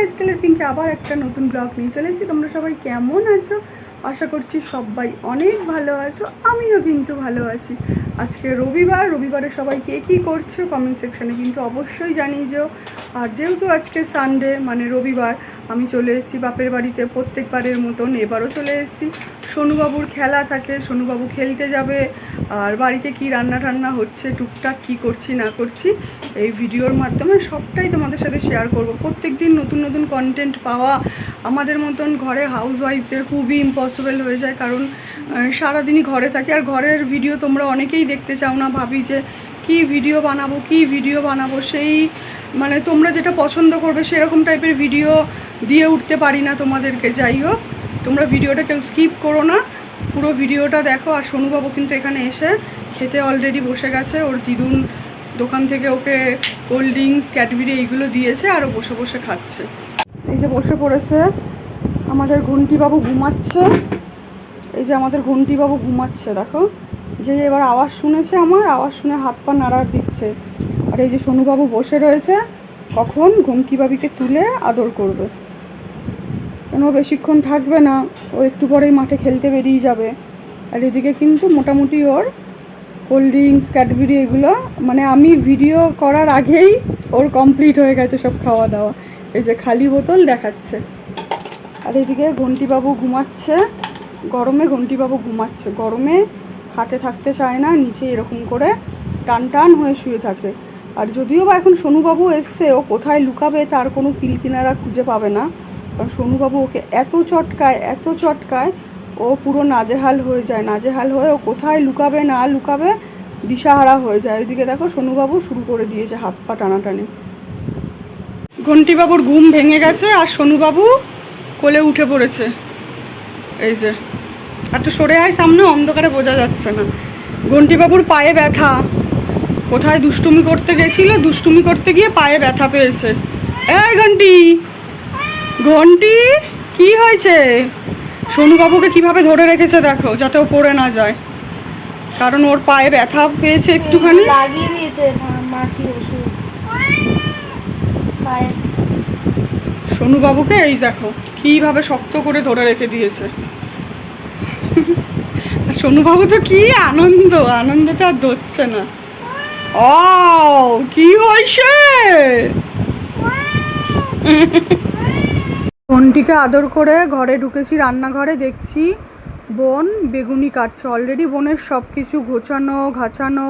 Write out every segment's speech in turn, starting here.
লাইফস্টাইলের পিঙ্কে আবার একটা নতুন ব্লগ নিয়ে চলে এসেছি। তোমরা সবাই কেমন আছো? আশা করছি সবাই অনেক ভালো আছো, আমিও কিন্তু ভালো আছি। আজকে রবিবারে সবাই কে কী করছো কমেন্ট সেকশানে কিন্তু অবশ্যই জানিয়ে যাও। আর যেহেতু আজকে সানডে মানে রবিবার, আমি চলে এসেছি বাপের বাড়িতে প্রত্যেকবারের মতন। এবারও চলে এসেছি, সোনুবাবুর খেলা থাকে, সোনুবাবু খেলতে যাবে। আর বাড়িতে কি রান্না টান্না হচ্ছে, টুকটাক কি করছি না করছি এই ভিডিওর মাধ্যমে সবটাই তোমাদের সাথে শেয়ার করব। প্রত্যেক দিন নতুন নতুন কন্টেন্ট পাওয়া আমাদের মতন ঘরে হাউসওয়াইফদের খুবই ইম্পসিবল হয়ে যায়, কারণ সারাদিনই ঘরে থাকি। আর ঘরের ভিডিও তোমরা অনেকেই দেখতে চাও না, ভাবি যে কি ভিডিও বানাবো সেই মানে তোমরা যেটা পছন্দ করবে সেরকম টাইপের ভিডিও দিয়ে উঠতে পারি না তোমাদেরকে। যাই হোক, তোমরা ভিডিওটা কেউ স্কিপ করো না, পুরো ভিডিওটা দেখো। আর সোনুবাবু কিন্তু এখানে এসে খেতে অলরেডি বসে গেছে। ওর দিদুন দোকান থেকে ওকে কোল্ড ড্রিঙ্কস, ক্যাডবেরি এইগুলো দিয়েছে, আর ও বসে বসে খাচ্ছে। এই যে বসে পড়েছে আমাদের ঘন্টিবাবু, ঘুমাচ্ছে। এই যে আমাদের ঘন্টিবাবু ঘুমাচ্ছে, দেখো। যে এবার আওয়াজ শুনেছে, আমার আওয়াজ শুনে হাত পা নাড়ার দিচ্ছে। আর এই যে সোনুবাবু বসে রয়েছে, কখন ঘন্টিবাবুকে তুলে আদর করবে, কেন ও বেশিক্ষণ থাকবে না, ও একটু পরেই মাঠে খেলতে বেরিয়ে যাবে। আর এদিকে কিন্তু মোটামুটি ওর কোল্ড ড্রিঙ্কস, ক্যাডবেরি এগুলো মানে আমি ভিডিও করার আগেই ওর কমপ্লিট হয়ে গেছে সব খাওয়া দাওয়া। এই যে খালি বোতল দেখাচ্ছে। আর এদিকে ঘন্টিবাবু ঘুমাচ্ছে, ঘন্টিবাবু ঘুমাচ্ছে। গরমে খাটে থাকতে চায় না, নিচে এরকম করে টান টান হয়ে শুয়ে থাকে। আর যদিও বা এখন সোনুবাবু এসছে, ও কোথায় লুকাবে তার কোনো কিলকিনারা খুঁজে পাবে না, কারণ সোনুবাবু ওকে এত চটকায় ও পুরো নাজেহাল হয়ে যায়। নাজেহাল হয়ে ও কোথায় লুকাবে না লুকাবে দিশাহারা হয়ে যায়। এদিকে দেখো সোনুবাবু শুরু করে দিয়েছে হাত পা টানাটানি। ঘন্টিবাবুর ঘুম ভেঙে গেছে আর সোনুবাবু কোলে উঠে পড়েছে। এই যে একটু সরে আয় সামনে, অন্ধকারে বোঝা যাচ্ছে না। ঘন্টিবাবুর পায়ে ব্যথা, কোথায় দুষ্টুমি করতে গেছিল, দুষ্টুমি করতে গিয়ে পায়ে ব্যথা পেয়েছে। এই ঘন্টি কি হয়েছে? সোনুবাবুকে কিভাবে ধরে রেখেছে দেখো, যাতে ও পড়ে না যায়, কারণ ওর পায়ে ব্যথা পেয়েছে একটুখানি। লাগিয়ে দিয়েছে মাসি ওষুধ পায়ে। সোনুবাবুকে এই দেখো কিভাবে শক্ত করে ধরে রেখে দিয়েছে। সোনুবাবু তো কি আনন্দতে আর ধরছে না। ও কি হয়েছে? বোনটিকে আদর করে ঘরে ঢুকেছি, রান্নাঘরে দেখছি বোন বেগুনি কাটছে। অলরেডি বোনের সব কিছু ঘাচানো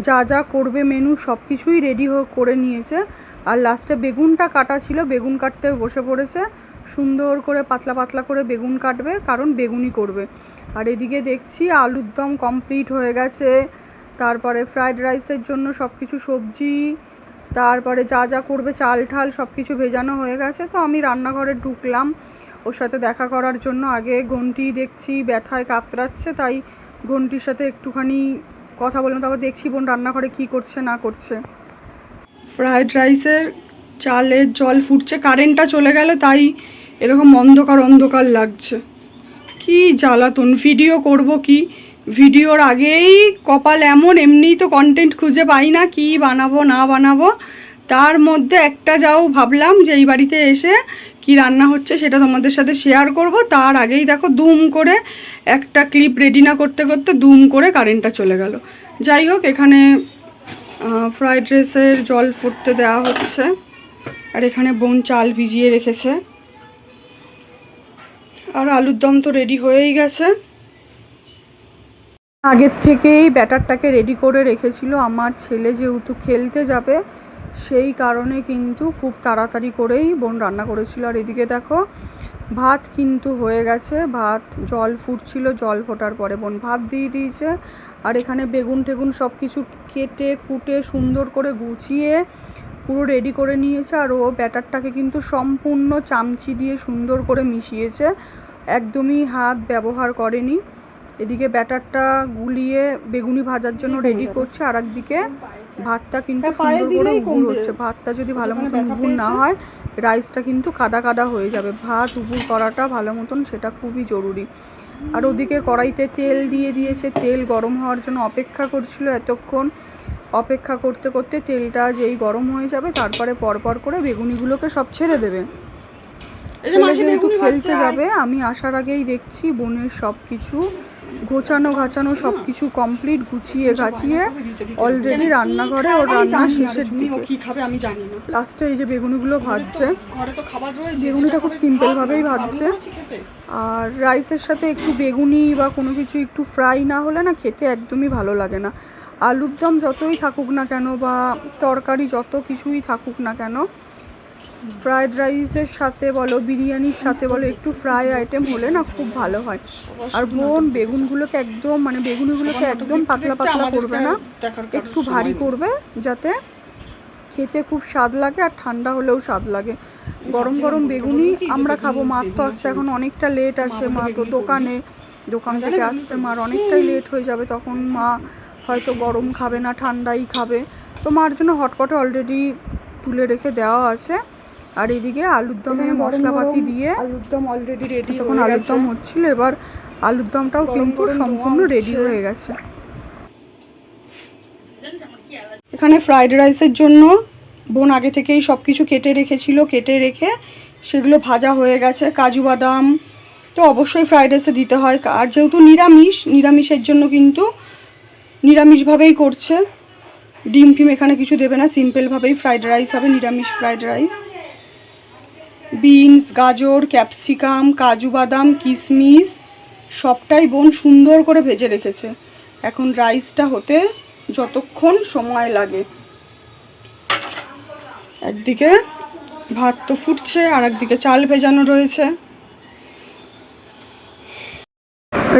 যা যা করবে মেনু সব কিছুই রেডি করে নিয়েছে। আর লাস্টে বেগুনটা কাটা ছিল, বেগুন কাটতে বসে পড়েছে। সুন্দর করে পাতলা পাতলা করে বেগুন কাটবে, কারণ বেগুনি করবে। আর এদিকে দেখছি আলুর দম কমপ্লিট হয়ে গেছে, তারপরে ফ্রায়েড রাইসের জন্য সব কিছু সবজি, তারপরে যা যা করবে চাল ঠাল সব কিছু ভেজানো হয়ে গেছে। তো আমি রান্নাঘরে ঢুকলাম ওর সাথে দেখা করার জন্য। আগে ঘন্টি দেখছি ব্যথায় কাতরাচ্ছে, তাই ঘন্টির সাথে একটুখানি কথা বললাম। তারপর দেখছি বোন রান্নাঘরে কি করছে না করছে। ফ্রায়েড রাইসের চালের জল ফুটছে, কারেন্টটা চলে গেল তাই এরকম অন্ধকার লাগছে। কি জ্বালাতন, ভিডিও করব কি, ভিডিওর আগেই কপাল এমন, এমনিই তো কন্টেন্ট খুঁজে পাই না কি বানাবো না বানাবো, তার মধ্যে একটা যাও ভাবলাম যে এই বাড়িতে এসে কি রান্না হচ্ছে সেটা তোমাদের সাথে শেয়ার করব। তার আগেই দেখো দুম করে একটা ক্লিপ রেডি না করতে করতে দুম করে কারেন্টটা চলে গেল। যাই হোক, এখানে ফ্রায়েড রাইসের জল ফুটতে দেওয়া হচ্ছে, আর এখানে বোন চাল ভিজিয়ে রেখেছে। আর আলুর দম তো রেডি হয়েই গেছে। আগের থেকেই ব্যাটারটাকে রেডি করে রেখেছিল আমার ছেলে, যেহেতু খেলতে যাবে সেই কারণে কিন্তু খুব তাড়াতাড়ি করেই বোন রান্না করেছিল। আর এদিকে দেখো ভাত কিন্তু হয়ে গেছে, ভাত জল ফুটছিল, জল ফোটার পরে বোন ভাত দিয়ে দিয়েছে। আর এখানে বেগুন টেগুন সব কিছু কেটে কুটে সুন্দর করে গুছিয়ে পুরো রেডি করে নিয়েছে। আর ও ব্যাটারটাকে কিন্তু সম্পূর্ণ চামচি দিয়ে সুন্দর করে মিশিয়েছে, একদমই হাত ব্যবহার করেনি। এদিকে ব্যাটারটা গুলিয়ে বেগুনি ভাজার জন্য রেডি করছে, আর একদিকে ভাতটা কিন্তু সুন্দর করে উবুর হচ্ছে। ভাতটা যদি ভালো মতন উবুর না হয় রাইসটা কিন্তু কাদা কাদা হয়ে যাবে। ভাত উবুর করাটা ভালো মতন সেটা খুবই জরুরি। আর ওদিকে কড়াইতে তেল দিয়ে দিয়েছে, তেল গরম হওয়ার জন্য অপেক্ষা করছিল এতক্ষণ। অপেক্ষা করতে করতে তেলটা যেই গরম হয়ে যাবে তারপরে পরপর করে বেগুনিগুলোকে সব ছেড়ে দেবে। ছেলে যেহেতু খেলতে যাবে, আমি আসার আগেই দেখছি বোনের সব কিছু গোছানো গাছানো সব কিছু কমপ্লিট, গুছিয়ে গাছিয়ে অলরেডি রান্নাঘরে ওর রান্না শেষের দিকে। কি খাবে আমি জানি না। লাস্টে এই যে বেগুনিগুলো ভাজছে, বেগুনিটা খুব সিম্পলভাবেই ভাজছে। আর রাইসের সাথে একটু বেগুনি বা কোনো কিছু একটু ফ্রাই না হলে না খেতে একদমই ভালো লাগে না। আলুর দম যতই থাকুক না কেন বা তরকারি যত কিছুই থাকুক না কেন, ফ্রায়েড রাইসের সাথে বলো বিরিয়ানির সাথে বলো একটু ফ্রাই আইটেম হলে না খুব ভালো হয়। আর বোন বেগুনগুলোকে একদম মানে বেগুনিগুলোকে একদম পাতলা পাতলা করবে না, একটু ভারী করবে যাতে খেতে খুব স্বাদ লাগে আর ঠান্ডা হলেও স্বাদ লাগে। গরম গরম বেগুনি আমরা খাবো। মার তো আসছে এখন অনেকটা লেট আছে, মা তো দোকান থেকে আসছে, মার অনেকটাই লেট হয়ে যাবে, তখন মা হয়তো গরম খাবে না ঠান্ডাই খাবে। তো মার জন্য হটপটে অলরেডি তুলে রেখে দেওয়া আছে। আর এদিকে আলুর দমে মশলাপাতি দিয়ে আলুর দম অলরেডি রেডি, তখন আলুর দম হচ্ছিল, এবার আলুর দমটাও কিন্তু সম্পূর্ণ রেডি হয়ে গেছে। এখানে ফ্রাইড রাইসের জন্য বোন আগে থেকেই সব কিছু কেটে রেখেছিল, কেটে রেখে সেগুলো ভাজা হয়ে গেছে। কাজু বাদাম তো অবশ্যই ফ্রাইড রাইসে দিতে হয়, আর যেহেতু নিরামিষের জন্য কিন্তু নিরামিষভাবেই করছে। ডিম ফিম এখানে কিছু দেবে না, সিম্পলভাবেই ফ্রাইড রাইস হবে, নিরামিষ ফ্রাইড রাইস। বিনস, গাজর, ক্যাপসিকাম, কাজু বাদাম, কিশমিশ সবটাই বোন সুন্দর করে ভেজে রেখেছে। এখন রাইসটা হতে যতক্ষণ সময় লাগে, একদিকে ভাত তো ফুটছে আর একদিকে চাল ভেজানো রয়েছে।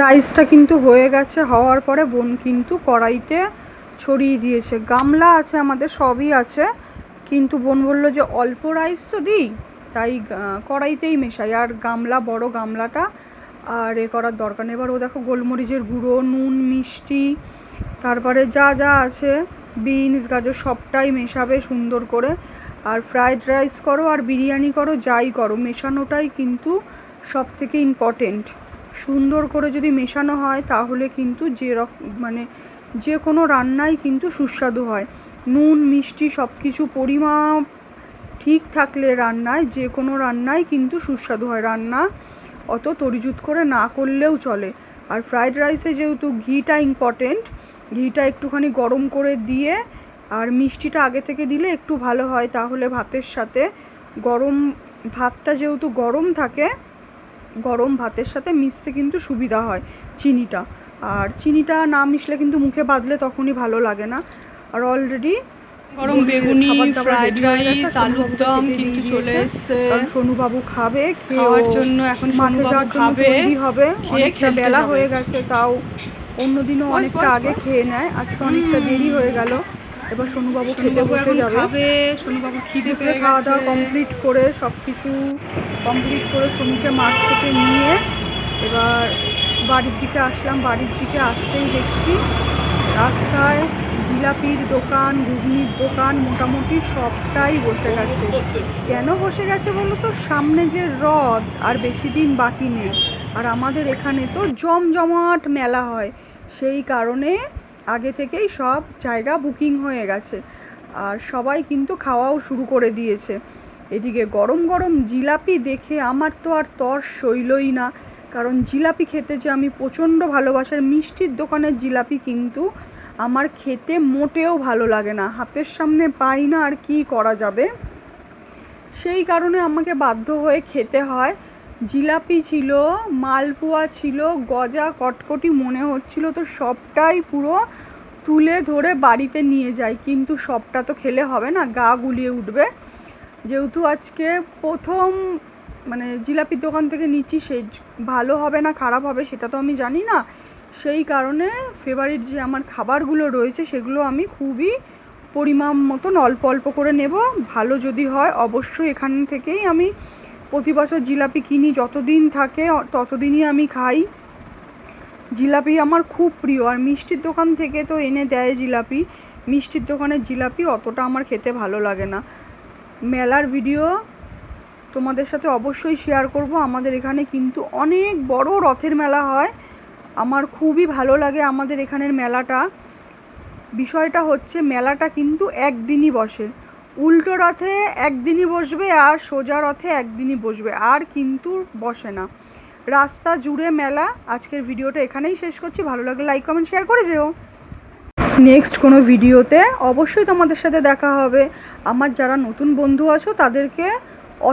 রাইসটা কিন্তু হয়ে গেছে, হওয়ার পরে বোন কিন্তু কড়াইতে ছড়িয়ে দিয়েছে। গামলা আছে আমাদের, সবই আছে, কিন্তু বোন বললো যে অল্প রাইস তো দিই, তাই কড়াইতেই মেশাই, আর গামলা বড় গামলাটা আর এ করার দরকার নেই। এবার ও দেখো গোলমরিচের গুঁড়ো, নুন, মিষ্টি, তারপরে যা যা আছে বিনস, গাজর সবটাই মেশাবে সুন্দর করে। আর ফ্রাইড রাইস করো আর বিরিয়ানি করো, যাই করো মেশানোটাই কিন্তু সব থেকে ইম্পর্টেন্ট। সুন্দর করে যদি মেশানো হয় তাহলে কিন্তু যে কোনো রান্নাই কিন্তু সুস্বাদু হয়। নুন মিষ্টি সব কিছু পরিমাপ ঠিক থাকলে রান্নায় যে কোনো রান্নাই কিন্তু সুস্বাদু হয়। রান্না অত তরিজুত করে না করলেও চলে। আর ফ্রাইড রাইসে যেহেতু ঘিটা ইম্পর্টেন্ট, ঘিটা একটুখানি গরম করে দিয়ে আর মিষ্টিটা আগে থেকে দিলে একটু ভালো হয়, তাহলে ভাতের সাথে গরম ভাতটা যেহেতু গরম থাকে, গরম ভাতের সাথে মিশতে কিন্তু সুবিধা হয় চিনিটা। আর চিনিটা না মিশলে কিন্তু মুখে বাঁধলে তখনই ভালো লাগে না। আর অলরেডি গরম বেগুনি, ফ্রাইড রাইস, আলুর দম কিন্তু চলে এসেছে। কারণ সোনুবাবু খাবে, খাওয়ার জন্য এখন সোনুবাবু খাবে, হবে অনেকটা বেলা হয়ে গেছে, তাও অন্যদিনও অনেকটা আগে খেয়ে নেয়, আজকে অনেকটা দেরি হয়ে গেল। এবার সোনুবাবু খেতে বসে যাবে। সোনুবাবু খিদে পেয়ে খাওয়া দাওয়া কমপ্লিট করে সব কিছু কমপ্লিট করে সোনুকে মাঠ থেকে নিয়ে এবার বাড়ির দিকে আসলাম। বাড়ির দিকে আসতেই দেখছি রাস্তায় জিলাপির দোকান, ঘুগনির দোকান মোটামুটি সবটাই বসে গেছে। কেন বসে গেছে বলো তো? সামনে যে রথ আর বেশি দিন বাকি নেই, আর আমাদের এখানে তো জমজমাট মেলা হয়, সেই কারণে আগে থেকেই সব জায়গা বুকিং হয়ে গেছে আর সবাই কিন্তু খাওয়াও শুরু করে দিয়েছে। এদিকে গরম গরম জিলাপি দেখে আমার তো আর তর সইলই না, কারণ জিলাপি খেতে যে আমি প্রচণ্ড ভালোবাসার। মিষ্টির দোকানের জিলাপি কিন্তু আমার খেতে মোটেও ভালো লাগে না, হাতের সামনে পাই না, আর কি করা যাবে, সেই কারণে আমাকে বাধ্য হয়ে খেতে হয়। জিলাপি ছিল, মালপোয়া ছিল, গজা কটকটি মনে হচ্ছিল তো সবটাই পুরো তুলে ধরে বাড়িতে নিয়ে যাই, কিন্তু সবটা তো খেলে হবে না, গা গুলিয়ে উঠবে। যেহেতু আজকে প্রথম জিলাপির দোকান থেকে নিচ্ছি, সে ভালো হবে না খারাপ হবে সেটা তো আমি জানি না, সেই কারণে ফেভারিট যে আমার খাবারগুলো রয়েছে সেগুলো আমি খুবই পরিমাণ মতন অল্প অল্প করে নেব। ভালো যদি হয় অবশ্যই এখান থেকেই আমি প্রতি বছর জিলাপি কিনি, যতদিন থাকে ততদিনই আমি খাই। জিলাপি আমার খুব প্রিয়। আর মিষ্টির দোকান থেকে তো এনে দেয় জিলাপি, মিষ্টির দোকানের জিলাপি অতটা আমার খেতে ভালো লাগে না। মেলার ভিডিও তোমাদের সাথে অবশ্যই শেয়ার করব। আমাদের এখানে কিন্তু অনেক বড় রথের মেলা হয়, আমার খুবই ভালো লাগে আমাদের এখানের মেলাটা। বিষয়টা হচ্ছে মেলাটা কিন্তু একদিনই বসে, উল্টো রথে একদিনই বসবে আর সোজা রথে একদিনই বসবে, আর কিন্তু বসে না। রাস্তা জুড়ে মেলা। আজকের ভিডিওটা এখানেই শেষ করছি। ভালো লাগলে লাইক কমেন্ট শেয়ার করে যেও। নেক্সট কোনো ভিডিওতে অবশ্যই তোমাদের সাথে দেখা হবে। আমার যারা নতুন বন্ধু আছো তাদেরকে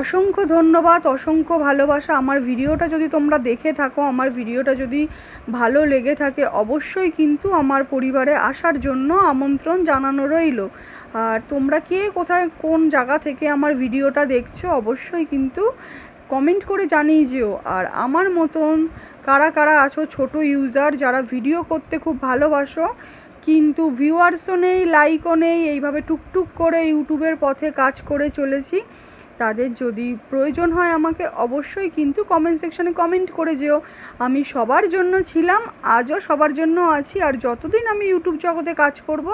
অসংখ্য ধন্যবাদ, অসংখ্য ভালোবাসা। আমার ভিডিওটা যদি তোমরা দেখে থাকো, আমার ভিডিওটা যদি ভালো লেগে থাকে, অবশ্যই কিন্তু আমার পরিবারে আসার জন্য আমন্ত্রণ জানানো রইল। আর তোমরা কে কোথায় কোন জায়গা থেকে আমার ভিডিওটা দেখছো অবশ্যই কিন্তু কমেন্ট করে জানিয়ে যেও। আর আমার মতন কারা কারা আছো ছোট ইউজার যারা ভিডিও করতে খুব ভালোবাসো কিন্তু ভিউয়ার্সও নেই, লাইকও নেই, এইভাবে টুকটুক করে ইউটিউবের পথে কাজ করে চলেছি, তাদের যদি প্রয়োজন হয় আমাকে অবশ্যই কিন্তু কমেন্ট সেকশানে কমেন্ট করে যেও। আমি সবার জন্য ছিলাম, আজও সবার জন্য আছি, আর যতদিন আমি ইউটিউব জগতে কাজ করব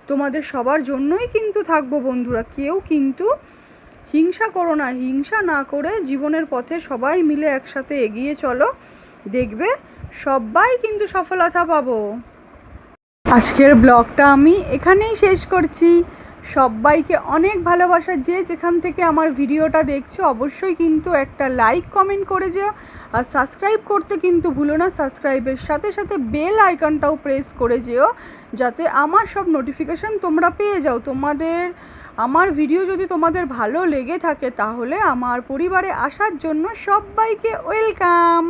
তোমাদের সবার জন্যই কিন্তু থাকবো বন্ধুরা। কেউ কিন্তু হিংসা করো না, হিংসা না করে জীবনের পথে সবাই মিলে একসাথে এগিয়ে চলো, দেখবে সবাই কিন্তু সফলতা পাবো। আজকের ব্লগটা আমি এখানেই শেষ করছি। সবাইকে অনেক ভালোবাসা। যে যেখান থেকে আমার ভিডিওটা দেখছো অবশ্যই কিন্তু একটা লাইক কমেন্ট করে যেও, আর সাবস্ক্রাইব করতে কিন্তু ভুলো না। সাবস্ক্রাইবের সাথে সাথে বেল আইকনটাও প্রেস করে যেও, যাতে আমার সব নোটিফিকেশান তোমরা পেয়ে যাও। আমার ভিডিও যদি তোমাদের ভালো লেগে থাকে তাহলে আমার পরিবারে আসার জন্য সবাইকে ওয়েলকাম।